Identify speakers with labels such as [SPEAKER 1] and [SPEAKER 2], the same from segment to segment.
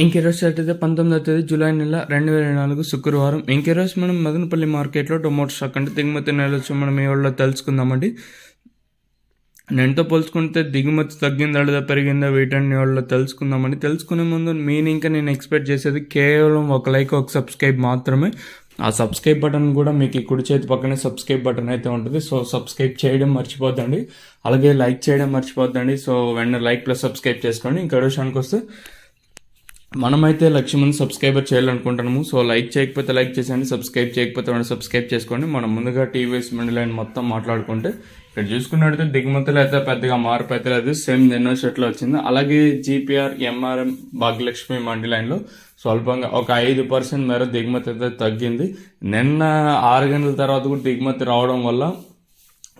[SPEAKER 1] ఇంకెరోజు అయితే 19వ తేదీ జూలై నెల 2024 శుక్రవారం. ఇంకెరోజు మనం మదనపల్లి మార్కెట్లో టొమాటో స్టాక్ అంటే దిగుమతి నెలొచ్చి మనం ఈ వాళ్ళలో తెలుసుకుందామండి. నేనుతో పోల్చుకుంటే దిగుమతి తగ్గిందా లేదా పెరిగిందా వీటన్ని వాళ్ళలో తెలుసుకుందామండి. తెలుసుకునే ముందు ఇంకా నేను ఎక్స్పెక్ట్ చేసేది కేవలం ఒక లైక్ ఒక సబ్స్క్రైబ్ మాత్రమే. ఆ సబ్స్క్రైబ్ బటన్ కూడా మీకు కుడి చేతి పక్కనే సబ్స్క్రైబ్ బటన్ అయితే ఉంటుంది. సో సబ్స్క్రైబ్ చేయడం మర్చిపోద్దండి, అలాగే లైక్ చేయడం మర్చిపోద్దండి. సో వెంటనే లైక్ ప్లస్ సబ్స్క్రైబ్ చేసుకోండి. ఇంకా విషయానికి వస్తే మనమైతే 1,00,000 మంది సబ్స్క్రైబర్ చేయాలనుకుంటున్నాము. సో లైక్ చేయకపోతే లైక్ చేసేయండి, సబ్స్క్రైబ్ చేయకపోతే సబ్స్క్రైబ్ చేసుకోండి. మనం ముందుగా టీవీఎస్ మండి లైన్ మొత్తం మాట్లాడుకుంటే ఇక్కడ చూసుకున్నట్టయితే దిగుమతులు అయితే పెద్దగా మార్పు అయితే లేదు, సేమ్ ఎన్నో షర్ట్లో వచ్చింది. అలాగే జీపీఆర్, ఎంఆర్ఎం, భాగ్యలక్ష్మి మండి లైన్లో స్వల్పంగా ఒక 5% మేర దిగుమతి అయితే తగ్గింది. నిన్న 6 గంటల తర్వాత కూడా దిగుమతి రావడం వల్ల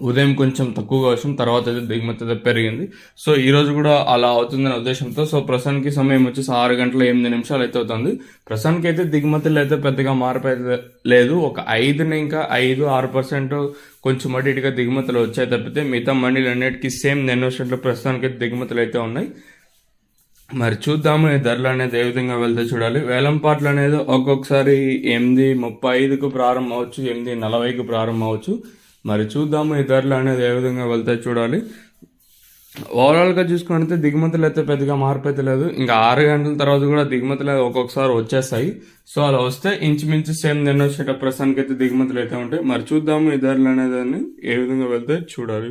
[SPEAKER 1] ఉదయం కొంచెం తక్కువగా వచ్చిన తర్వాత అయితే దిగుమతి అయితే పెరిగింది. సో ఈ రోజు కూడా అలా అవుతుందనే ఉద్దేశంతో సో ప్రస్తుతానికి సమయం వచ్చేసి 6:08 అయితే అవుతుంది. ప్రస్తుతానికి అయితే దిగుమతులు అయితే పెద్దగా మార్పు అయితే లేదు. ఒక 5-6% కొంచెం అటు ఇటుగా దిగుమతులు వచ్చాయి తప్పితే మిగతా మండీలు అన్నిటికీ సేమ్ నెనోషెట్లో ప్రస్తుతానికి అయితే దిగుమతులు అయితే ఉన్నాయి. మరి చూద్దాము ఈ ధరలు అనేది ఏ విధంగా వెళ్తే చూడాలి. వేలం పాటలు అనేది ఒక్కొక్కసారి 8:35కు ప్రారంభం అవచ్చు, 8:40కు ప్రారంభం అవచ్చు. మరి చూద్దాము ఈ ధరలు అనేది ఏ విధంగా వెళ్తాయి చూడాలి. ఓవరాల్గా చూసుకుంటే దిగుమతులు అయితే పెద్దగా మార్పు అయితే లేదు. ఇంకా 6 గంటల తర్వాత కూడా దిగుమతులు ఒక్కొక్కసారి వచ్చేస్తాయి. సో అలా వస్తే ఇంచుమించు సేమ్ నిన్న ప్రస్తుతానికి అయితే దిగుమతులు అయితే ఉంటాయి. మరి చూద్దాము ఈ ధరలు అనేది ఏ విధంగా వెళ్తాయి చూడాలి.